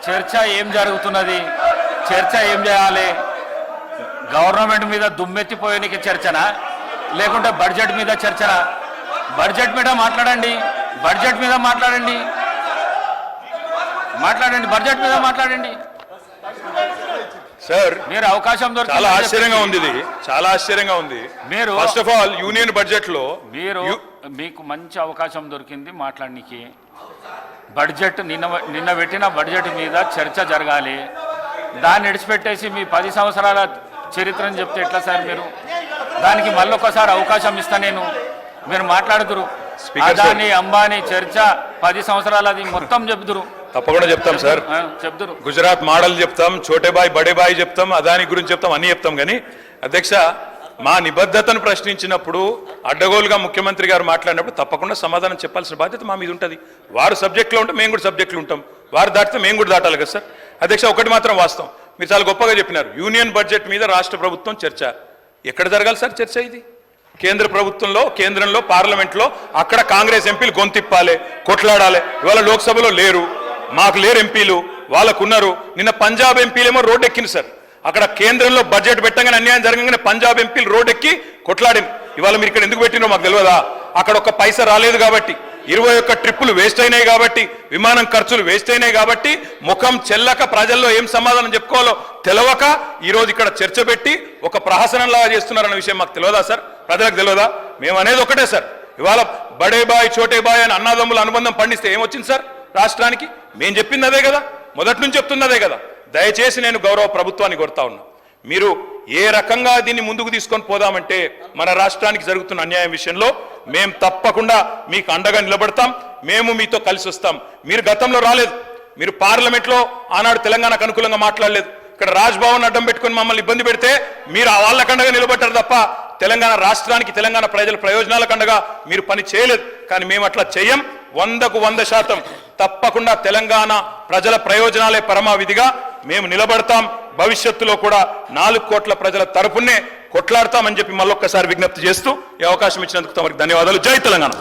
చర్చ ఏం జరుగుతున్నది, చర్చ ఏం చేయాలి? గవర్నమెంట్ మీద దుమ్మెత్తిపోయేనికి చర్చనా, లేకుంటే బడ్జెట్ మీద చర్చనా? బడ్జెట్ మీద మాట్లాడండి, బడ్జెట్ మీద మాట్లాడండి, బడ్జెట్ మీద మాట్లాడండి సార్. మీరు అవకాశం దొరికి చాలా ఆశ్చర్యంగా ఉంది, ఇది చాలా ఆశ్చర్యంగా ఉంది. మీరు first of all union budget లో మీకు మంచి అవకాశం దొరికింది మాట్లాడడానికి. బడ్జెట్ నిన్న పెట్టిన బడ్జెట్ మీద చర్చ జరగాలి. దాన్ని విడిచిపెట్టేసి మీ 10 సంవత్సరాల చరిత్రను చెప్తే ఎట్లా సార్? మీరు దానికి మళ్ళొకసారి అవకాశం ఇస్తా నేను, మీరు మాట్లాడుతురు. అదాని అంబానీ చర్చ 10 సంవత్సరాలది మొత్తం చెప్తురు. తప్పకుండా చెప్తాం సార్, చెప్తురు. గుజరాత్ మోడల్ చెప్తాం, చోటే బాయ్ బడే బాయ్ చెప్తాం, అదాని గురించి చెప్తాం, అన్ని చెప్తాం. కానీ అధ్యక్ష, మా నిబద్ధతను ప్రశ్నించినప్పుడు అడ్డగోలుగా ముఖ్యమంత్రి గారు మాట్లాడినప్పుడు తప్పకుండా సమాధానం చెప్పాల్సిన బాధ్యత మా మీద ఉంటుంది. వారు సబ్జెక్ట్లో ఉంటే మేము కూడా సబ్జెక్టులు ఉంటాం, వారు దాటితే మేము కూడా దాటాలి కదా సార్. అధ్యక్ష, ఒకటి మాత్రం వాస్తవం, మీరు చాలా గొప్పగా చెప్పినారు. యూనియన్ బడ్జెట్ మీద రాష్ట్ర ప్రభుత్వం చర్చ ఎక్కడ జరగాలి సార్? చర్చ ఇది కేంద్ర ప్రభుత్వంలో, కేంద్రంలో, పార్లమెంట్లో. అక్కడ కాంగ్రెస్ ఎంపీలు గొంతిప్పాలి, కొట్లాడాలి. ఇవాళ లోక్సభలో లేరు, మాకు లేరు ఎంపీలు, వాళ్ళకున్నారు. నిన్న పంజాబ్ ఎంపీలేమో రోడ్డు ఎక్కింది సార్. అక్కడ కేంద్రంలో బడ్జెట్ పెట్టగానే అన్యాయం జరగగానే పంజాబ్ ఎంపీలు రోడ్డు ఎక్కి కొట్లాడింది. ఇవాళ మీరు ఇక్కడ ఎందుకు పెట్టినో మాకు తెలియదా? అక్కడ ఒక్క పైసా రాలేదు కాబట్టి, 21 ట్రిప్పులు వేస్ట్ అయినాయి కాబట్టి, విమానం ఖర్చులు వేస్ట్ అయినాయి కాబట్టి, ముఖం చెల్లక ప్రజల్లో ఏం సమాధానం చెప్పుకోవాలో తెలవక ఈరోజు ఇక్కడ చర్చ పెట్టి ఒక ప్రహసనంలాగా చేస్తున్నారన్న విషయం మాకు తెలియదా సార్? ప్రజలకు తెలియదా? మేము అనేది ఒకటే సార్, ఇవాళ బడే బాయ్ చోటే బాయ్ అని అన్నదమ్ముల అనుబంధం పండిస్తే ఏమొచ్చింది సార్ రాష్ట్రానికి? మేము చెప్పింది అదే కదా, మొదటి నుంచి చెప్తున్నది అదే కదా. దయచేసి నేను గౌరవ ప్రభుత్వాన్ని కోరుతా ఉన్నా, మీరు ఏ రకంగా దీన్ని ముందుకు తీసుకొని పోదామంటే మన రాష్ట్రానికి జరుగుతున్న అన్యాయం విషయంలో మేము తప్పకుండా మీకు అండగా నిలబడతాం, మేము మీతో కలిసి వస్తాం. మీరు గతంలో రాలేదు, మీరు పార్లమెంట్లో ఆనాడు తెలంగాణకు అనుకూలంగా మాట్లాడలేదు. ఇక్కడ రాజ్భవన్ అడ్డం పెట్టుకుని మమ్మల్ని ఇబ్బంది పెడితే మీరు వాళ్ళకు అండగా నిలబడ్డారు తప్ప తెలంగాణ రాష్ట్రానికి, తెలంగాణ ప్రజల ప్రయోజనాలకు అండగా మీరు పని చేయలేదు. కానీ మేము అట్లా చేయం. 100కు 100% తప్పకుండా తెలంగాణ ప్రజల ప్రయోజనాలే పరమావిధిగా మేము నిలబడతాం. భవిష్యత్తులో కూడా 4 కోట్ల ప్రజల తరపునే కొట్లాడతామని చెప్పి మళ్ళొక్కసారి విజ్ఞప్తి చేస్తూ ఈ అవకాశం ఇచ్చినందుకు తమకు ధన్యవాదాలు. జై తెలంగాణ.